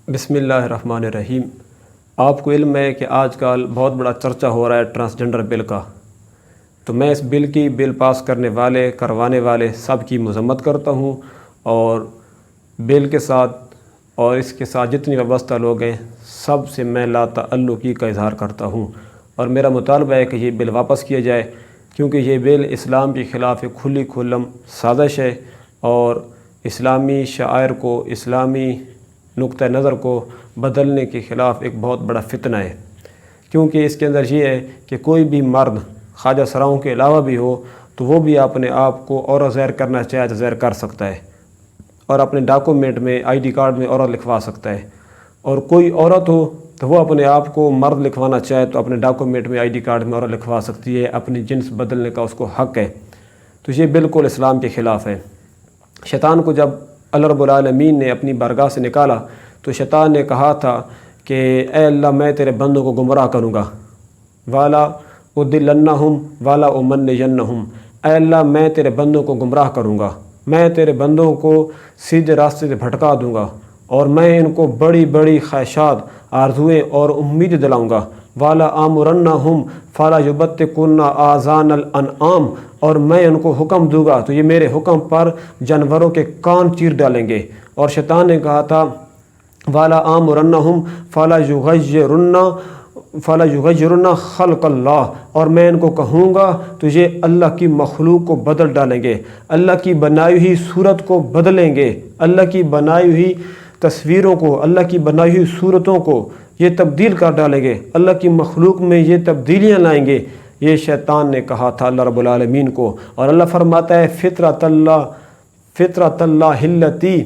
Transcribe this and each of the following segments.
بسم اللہ الرحمن الرحیم۔ آپ کو علم ہے کہ آج کل بہت بڑا چرچا ہو رہا ہے ٹرانسجنڈر بل کا، تو میں اس بل پاس کرنے والے کروانے والے سب کی مذمت کرتا ہوں، اور بل کے ساتھ اور اس کے ساتھ جتنی وابستہ لوگ ہیں سب سے میں لا تعلقی کا اظہار کرتا ہوں، اور میرا مطالبہ ہے کہ یہ بل واپس کیا جائے، کیونکہ یہ بل اسلام کے خلاف ایک کھلی کھلم سازش ہے، اور اسلامی شعائر کو، اسلامی نقطہ نظر کو بدلنے کے خلاف ایک بہت بڑا فتنہ ہے۔ کیونکہ اس کے اندر یہ ہے کہ کوئی بھی مرد خواجہ سراؤں کے علاوہ بھی ہو تو وہ بھی اپنے آپ کو عورت ظاہر کرنا چاہے تو ظاہر کر سکتا ہے، اور اپنے ڈاکومنٹ میں ID کارڈ میں عورت لکھوا سکتا ہے، اور کوئی عورت ہو تو وہ اپنے آپ کو مرد لکھوانا چاہے تو اپنے ڈاکومنٹ میں ID کارڈ میں عورت لکھوا سکتی ہے، اپنی جنس بدلنے کا اس کو حق ہے۔ تو یہ بالکل اسلام کے خلاف ہے۔ شیطان کو جب اللہ رب العالمین نے اپنی بارگاہ سے نکالا تو شیطان نے کہا تھا کہ اے اللہ میں تیرے بندوں کو گمراہ کروں گا، والا ادلنہم والا امنینہم، اے اللہ میں تیرے بندوں کو گمراہ کروں گا، میں تیرے بندوں کو سیدھے راستے سے بھٹکا دوں گا، اور میں ان کو بڑی بڑی خواہشات، آرزویں اور امید دلاؤں گا، والا آمرنہم فلا یبتکن آذان الانعام، اور میں ان کو حکم دوں گا تو یہ میرے حکم پر جانوروں کے کان چیر ڈالیں گے۔ اور شیطان نے کہا تھا والا آمرنہم فلا یغیرن خلق اللہ، اور میں ان کو کہوں گا تو یہ اللہ کی مخلوق کو بدل ڈالیں گے، اللہ کی بنائی ہوئی صورت کو بدلیں گے، اللہ کی بنائی ہوئی تصویروں کو، اللہ کی بنائی ہوئی صورتوں کو یہ تبدیل کر ڈالیں گے، اللہ کی مخلوق میں یہ تبدیلیاں لائیں گے۔ یہ شیطان نے کہا تھا اللہ رب العالمین کو، اور اللہ فرماتا ہے فطرت اللہ التی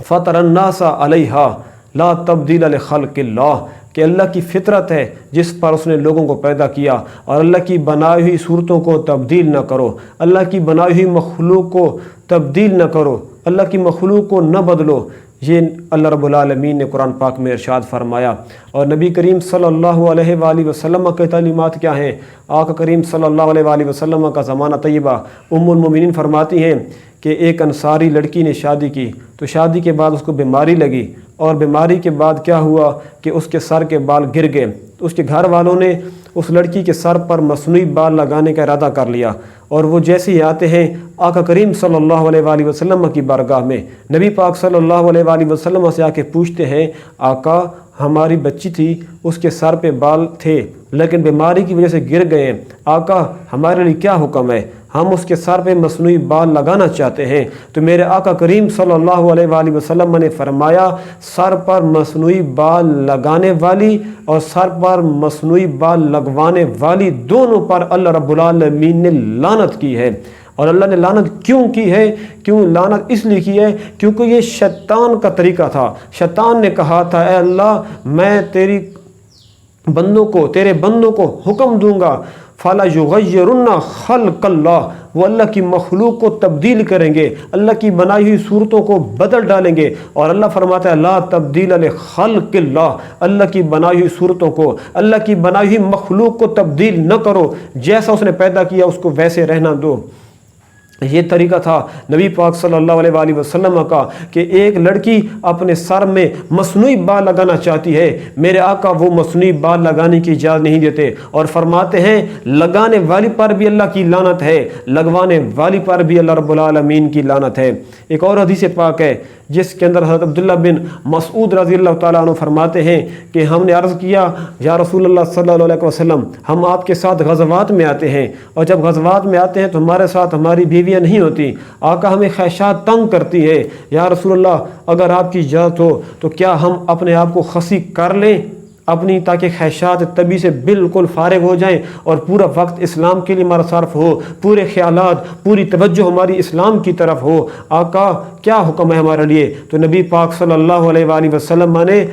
فطر الناس علیہا لا تبدیل لخلق اللہ، کہ اللہ کی فطرت ہے جس پر اس نے لوگوں کو پیدا کیا، اور اللہ کی بنائی ہوئی صورتوں کو تبدیل نہ کرو، اللہ کی بنائی ہوئی مخلوق کو تبدیل نہ کرو، اللہ کی مخلوق کو نہ بدلو۔ یہ اللہ رب العالمین نے قرآن پاک میں ارشاد فرمایا۔ اور نبی کریم صلی اللہ علیہ وآلہ وسلم کے تعلیمات کیا ہیں؟ آقا کریم صلی اللہ علیہ وآلہ وسلم کا زمانہ طیبہ، ام المومنین فرماتی ہیں کہ ایک انصاری لڑکی نے شادی کی، تو شادی کے بعد اس کو بیماری لگی، اور بیماری کے بعد کیا ہوا کہ اس کے سر کے بال گر گئے۔ اس کے گھر والوں نے اس لڑکی کے سر پر مصنوعی بال لگانے کا ارادہ کر لیا، اور وہ جیسے ہی آتے ہیں آقا کریم صلی اللہ علیہ وآلہ وسلم کی بارگاہ میں، نبی پاک صلی اللہ علیہ وآلہ وسلم سے آ کے پوچھتے ہیں آقا ہماری بچی تھی، اس کے سر پہ بال تھے لیکن بیماری کی وجہ سے گر گئے ہیں، آقا ہمارے لیے کیا حکم ہے؟ ہم اس کے سر پہ مصنوعی بال لگانا چاہتے ہیں۔ تو میرے آقا کریم صلی اللہ علیہ وآلہ وسلم نے فرمایا سر پر مصنوعی بال لگانے والی اور سر پر مصنوعی بال لگوانے والی دونوں پر اللہ رب العالمین نے لعنت کی ہے۔ اور اللہ نے لعنت کیوں کی ہے؟ کیوں لعنت اس لیے کی ہے کیونکہ یہ شیطان کا طریقہ تھا۔ شیطان نے کہا تھا اے اللہ میں تیرے بندوں کو حکم دوں گا فَلَا يُغَيِّرُنَّ خَلْقَ اللَّهِ، وہ اللہ کی مخلوق کو تبدیل کریں گے، اللہ کی بنائی ہوئی صورتوں کو بدل ڈالیں گے۔ اور اللہ فرماتا ہے لا تبدیل لخلق اللہ، اللہ کی بنائی ہوئی صورتوں کو، اللہ کی بنائی ہوئی مخلوق کو تبدیل نہ کرو، جیسا اس نے پیدا کیا اس کو ویسے رہنا دو۔ یہ طریقہ تھا نبی پاک صلی اللہ علیہ وآلہ وسلم کا کہ ایک لڑکی اپنے سر میں مصنوعی بال لگانا چاہتی ہے، میرے آقا وہ مصنوعی بال لگانے کی اجازت نہیں دیتے، اور فرماتے ہیں لگانے والی پر بھی اللہ کی لعنت ہے، لگوانے والی پر بھی اللہ رب العالمین کی لعنت ہے۔ ایک اور حدیث پاک ہے جس کے اندر حضرت عبداللہ بن مسعود رضی اللہ تعالیٰ عنہ فرماتے ہیں کہ ہم نے عرض کیا یا رسول اللہ صلی اللہ علیہ وسلم ہم آپ کے ساتھ غزوات میں آتے ہیں، اور جب غزوات میں آتے ہیں تو ہمارے ساتھ ہماری بیویاں نہیں ہوتی، آقا ہمیں خواہشات تنگ کرتی ہے، یا رسول اللہ اگر آپ کی اجازت ہو تو کیا ہم اپنے آپ کو خصی کر لیں اپنی، تاکہ خواہشات طبی سے بالکل فارغ ہو جائیں اور پورا وقت اسلام کے لیے ہمارا صرف ہو، پورے خیالات پوری توجہ ہماری اسلام کی طرف ہو، آقا کیا حکم ہے ہمارے لیے؟ تو نبی پاک صلی اللہ علیہ وآلہ وسلم نے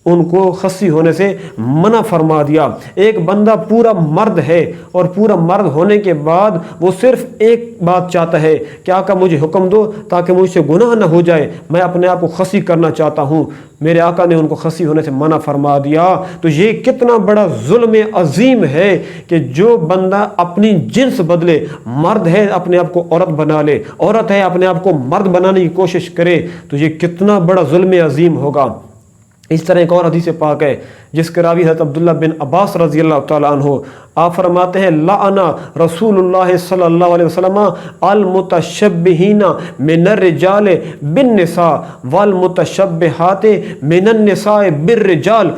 ان کو خصی ہونے سے منع فرما دیا۔ ایک بندہ پورا مرد ہے اور پورا مرد ہونے کے بعد وہ صرف ایک بات چاہتا ہے کہ آقا مجھے حکم دو تاکہ مجھ سے گناہ نہ ہو جائے، میں اپنے آپ کو خصی کرنا چاہتا ہوں، میرے آقا نے ان کو خصی ہونے سے منع فرما دیا۔ تو یہ کتنا بڑا ظلم عظیم ہے کہ جو بندہ اپنی جنس بدلے، مرد ہے اپنے آپ کو عورت بنا لے، عورت ہے اپنے آپ کو مرد بنانے کی کوشش کرے، تو یہ کتنا بڑا ظلم عظیم ہوگا۔ اس طرح ایک اور حدیث پاک ہے جس کے راوی حضرت عبداللہ بن عباس رضی اللہ تعالیٰ عنہ، آپ فرماتے ہیں لعنا رسول اللہ صلی اللہ علیہ وسلم المتشبہین من الرجال بالنساء والمتشبہات من النساء بالرجال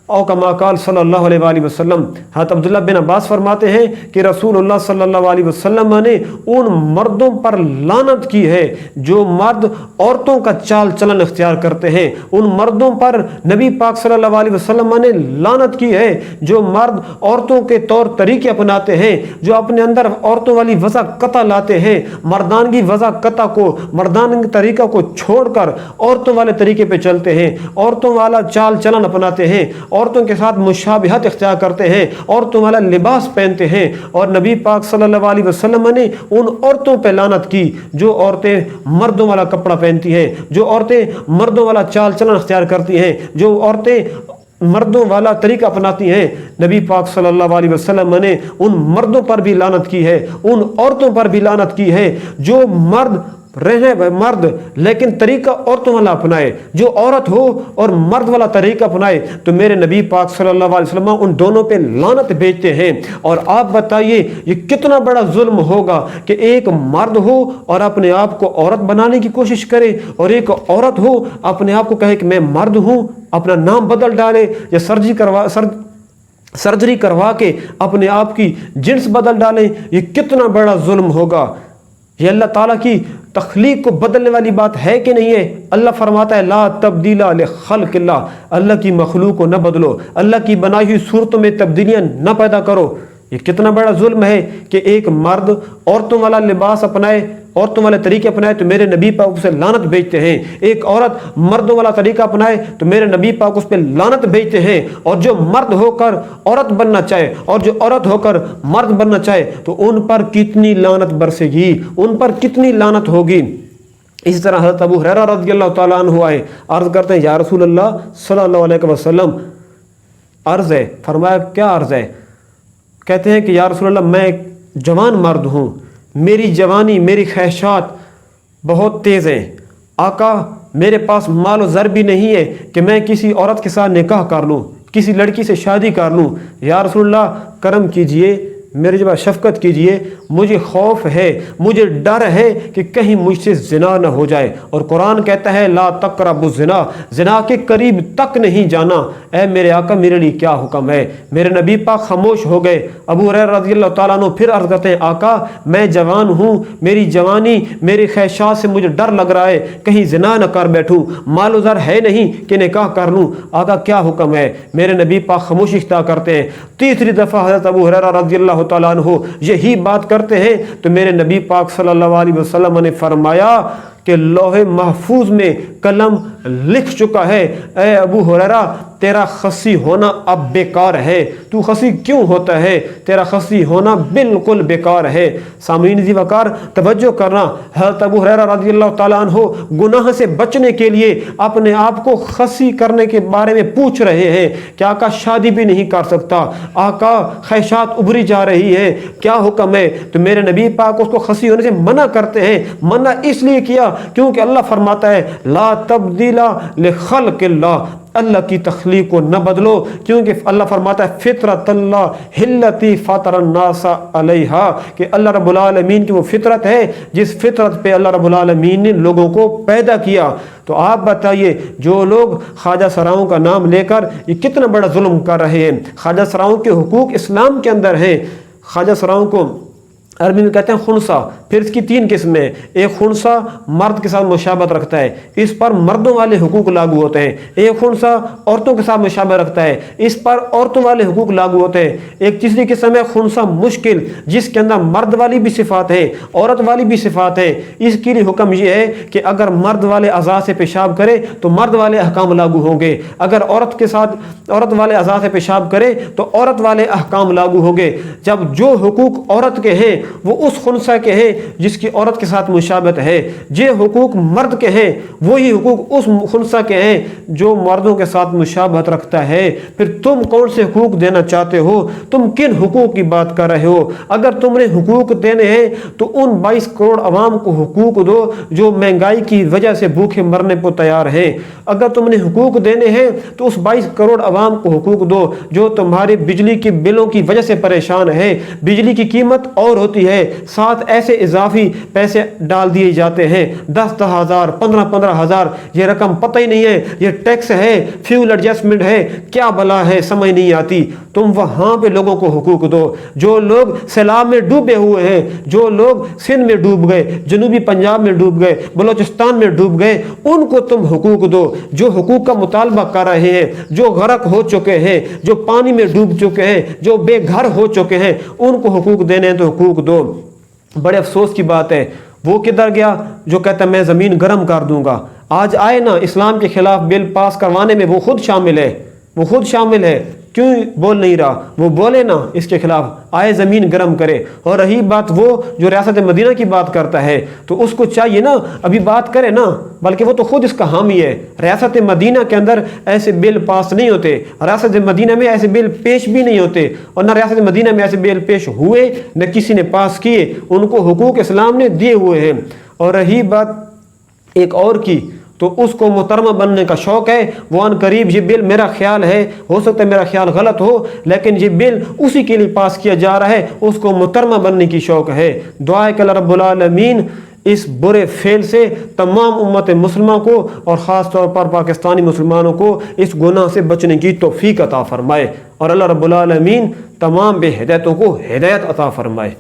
او کما قال صلی اللہ علیہ وآلہ وسلم۔ حضرت عبداللہ بن عباس فرماتے ہیں کہ رسول اللہ صلی اللہ علیہ وسلم نے ان مردوں پر لعنت کی ہے جو مرد عورتوں کا چال چلن اختیار کرتے ہیں، ان مردوں پر نبی پاک صلی اللہ علیہ وسلم نے لعنت کی ہے جو مرد عورتوں کے طور طریقے اپناتے ہیں، جو اپنے اندر عورتوں والی وضع قطع لاتے ہیں، مردانگی وضع قطع کو، مردانگی طریقہ کو چھوڑ کر عورتوں والے طریقے پہ چلتے ہیں، عورتوں والا چال چلن اپناتے ہیں، عورتوں کے ساتھ مشابہت اختیار کرتے ہیں، عورتوں والا لباس پہنتے ہیں۔ اور نبی پاک صلی اللہ علیہ وسلم نے ان عورتوں پہ لعنت کی جو عورتیں مردوں والا کپڑا پہنتی ہیں، جو عورتیں مردوں والا چال چلن اختیار کرتی ہیں، جو عورتیں مردوں والا طریقہ اپناتی ہیں۔ نبی پاک صلی اللہ علیہ وسلم نے ان مردوں پر بھی لعنت کی ہے، ان عورتوں پر بھی لعنت کی ہے جو مرد لیکن طریقہ عورتوں والا اپنائے، جو عورت ہو اور مرد والا طریقہ اپنائے، تو میرے نبی پاک صلی اللہ علیہ وسلم ان دونوں پہ لعنت بھیجتے ہیں۔ اور آپ بتائیے یہ کتنا بڑا ظلم ہوگا کہ ایک مرد ہو اور اپنے آپ کو عورت بنانے کی کوشش کرے، اور ایک عورت ہو اپنے آپ کو کہے کہ میں مرد ہوں، اپنا نام بدل ڈالے یا سرجری کروا کے اپنے آپ کی جنس بدل ڈالیں۔ یہ کتنا بڑا ظلم ہوگا۔ یہ اللہ تعالیٰ کی تخلیق کو بدلنے والی بات ہے کہ نہیں ہے؟ اللہ فرماتا ہے لا تبدیل لخلق اللہ، اللہ کی مخلوق کو نہ بدلو، اللہ کی بنائی ہوئی صورتوں میں تبدیلیاں نہ پیدا کرو۔ یہ کتنا بڑا ظلم ہے کہ ایک مرد عورتوں والا لباس اپنائے، عورتوں والے طریقے اپنائے تو میرے نبی پاک اسے لعنت بھیجتے ہیں، ایک عورت مردوں والا طریقہ اپنائے تو میرے نبی پاک اس پہ لعنت بھیجتے ہیں۔ اور جو مرد ہو کر عورت بننا چاہے اور جو عورت ہو کر مرد بننا چاہے تو ان پر کتنی لعنت برسے گی، ان پر کتنی لعنت ہوگی۔ اسی طرح حضرت ابو ہریرہ رضی اللہ تعالیٰ عنہ آئے، عرض کرتے ہیں یا رسول اللہ صلی اللہ علیہ وسلم، عرض ہے۔ فرمایا کیا عرض ہے؟ کہتے ہیں کہ یا رسول اللہ میں ایک جوان مرد ہوں، میری جوانی میری خواہشات بہت تیز ہیں، آقا میرے پاس مال و زر بھی نہیں ہے کہ میں کسی عورت کے ساتھ نکاح کر لوں، کسی لڑکی سے شادی کر لوں۔ یا رسول اللہ کرم کیجئے، میرے جب شفقت کیجئے، مجھے خوف ہے، مجھے ڈر ہے کہ کہیں مجھ سے زنا نہ ہو جائے۔ اور قرآن کہتا ہے لا تقربوا الزنا، زنا کے قریب تک نہیں جانا۔ اے میرے آقا میرے لیے کیا حکم ہے؟ میرے نبی پاک خاموش ہو گئے۔ ابو ہریرہ رضی اللہ تعالیٰ عنہ پھر عرض کرتے ہیں آقا میں جوان ہوں، میری جوانی میری خواہشات سے مجھے ڈر لگ رہا ہے کہیں زنا نہ کر بیٹھوں، مال و زر ہے نہیں کہ نکاح کر لوں، آقا کیا حکم ہے؟ میرے نبی پاک خاموشی اختیار کرتے ہیں۔ تیسری دفعہ حضرت ابو ہریرہ رضی اللہ تعالیٰ عنہ یہی بات کرتے ہیں تو میرے نبی پاک صلی اللہ علیہ وسلم نے فرمایا کہ لوح محفوظ میں قلم لکھ چکا ہے اے ابو ہریرہ تیرا خصی ہونا اب بیکار ہے۔ تو خصی کیوں ہوتا ہے؟ تیرا خصی ہونا بالکل بیکار ہے۔ سامعین ذی وقار توجہ کرنا، حضرت ابو ہریرہ رضی اللہ تعالیٰ عنہ گناہ سے بچنے کے لیے اپنے آپ کو خصی کرنے کے بارے میں پوچھ رہے ہیں کہ آقا شادی بھی نہیں کر سکتا، آقا خواہشات ابھری جا رہی ہے، کیا حکم ہے؟ تو میرے نبی پاک اس کو خصی ہونے سے منع کرتے ہیں۔ منع اس لیے کیا کیونکہ اللہ فرماتا ہے لا تبدیل لخلق اللہ، اللہ کی تخلیق کو نہ بدلو، کیونکہ اللہ فرماتا ہے فطرت اللہ التی فطر الناس علیہا، کہ اللہ رب العالمین کی وہ فطرت ہے جس فطرت پہ اللہ رب العالمین نے لوگوں کو پیدا کیا۔ تو آپ بتائیے جو لوگ خواجہ سراؤں کا نام لے کر یہ کتنا بڑا ظلم کر رہے ہیں۔ خواجہ سراؤں کے حقوق اسلام کے اندر ہیں۔ خواجہ سراؤں کو عربی میں کہتے ہیں خنسا، پھر اس کی تین قسمیں، ایک خنسا مرد کے ساتھ مشابہت رکھتا ہے، اس پر مردوں والے حقوق لاگو ہوتے ہیں، ایک خنسا عورتوں کے ساتھ مشابہت رکھتا ہے، اس پر عورتوں والے حقوق لاگو ہوتے ہیں، ایک تیسری قسم ہے خنسا مشکل جس کے اندر مرد والی بھی صفات ہے عورت والی بھی صفات ہے۔ اس کے لیے حکم یہ ہے کہ اگر مرد والے اعضاء سے پیشاب کرے تو مرد والے احکام لاگو ہوں گے، اگر عورت کے ساتھ عورت والے اعضاء سے پیشاب کرے تو عورت والے احکام لاگو ہوں گے۔ جب جو حقوق عورت کے ہیں وہ اس خنثی کے ہیں جس کی عورت کے ساتھ مشابہت ہے، جو حقوق مرد کے ہیں وہی حقوق اس خنثی کے ہیں جو مردوں کے ساتھ مشابہت رکھتا ہے۔ پھر تم کون سے حقوق دینا چاہتے ہو؟ تم کن حقوق کی بات کر رہے ہو؟ اگر تم نے حقوق دینے ہیں تو ان 22 کروڑ عوام کو حقوق دو جو مہنگائی کی وجہ سے بھوکے مرنے کو تیار ہیں۔ اگر تم نے حقوق دینے ہیں تو اس 22 کروڑ عوام کو حقوق دو جو تمہارے بجلی کے بلوں کی وجہ سے پریشان ہے۔ بجلی کی قیمت اور ہوتی ہے، ساتھ ایسے اضافی پیسے ڈال دیے جاتے ہیں، 10 ہزار 15 ہزار، یہ رقم پتہ ہی نہیں ہے، یہ ٹیکس ہے، فیول ایڈجسٹمنٹ ہے، کیا بلا ہے سمجھ نہیں آتی۔ تم وہاں پہ لوگوں کو حقوق دو جو لوگ سیلاب میں ڈوبے ہوئے ہیں، جو لوگ سندھ میں ڈوب گئے، جنوبی پنجاب میں ڈوب گئے، بلوچستان میں ڈوب گئے، ان کو تم حقوق دو۔ جو حقوق کا مطالبہ کر رہے ہیں، جو غرق ہو چکے ہیں، جو پانی میں ڈوب چکے ہیں، جو بے گھر ہو چکے ہیں، ان کو حقوق دینے ہیں تو حقوق دو۔ بڑے افسوس کی بات ہے، وہ کدھر گیا جو کہتا ہے میں زمین گرم کر دوں گا؟ آج آئے نا اسلام کے خلاف بل پاس کروانے میں وہ خود شامل ہے، وہ خود شامل ہے، کیوں بول نہیں رہا؟ وہ بولے نا اس کے خلاف، آئے زمین گرم کرے۔ اور رہی بات وہ جو ریاست مدینہ کی بات کرتا ہے تو اس کو چاہیے نا ابھی بات کرے نا، بلکہ وہ تو خود اس کا حامی ہے۔ ریاست مدینہ کے اندر ایسے بل پاس نہیں ہوتے، ریاست مدینہ میں ایسے بل پیش بھی نہیں ہوتے، اور نہ ریاست مدینہ میں ایسے بل پیش ہوئے نہ کسی نے پاس کیے، ان کو حقوق اسلام نے دیے ہوئے ہیں۔ اور رہی بات ایک اور کی تو اس کو محترمہ بننے کا شوق ہے، وہ ان قریب یہ بل میرا خیال ہے، ہو سکتا ہے میرا خیال غلط ہو، لیکن یہ بل اسی کے لیے پاس کیا جا رہا ہے، اس کو محترمہ بننے کی شوق ہے۔ دعا ہے کہ اللہ رب العالمین اس برے فعل سے تمام امت مسلمہ کو اور خاص طور پر پاکستانی مسلمانوں کو اس گناہ سے بچنے کی توفیق عطا فرمائے، اور اللہ رب العالمین تمام بے ہدایتوں کو ہدایت عطا فرمائے۔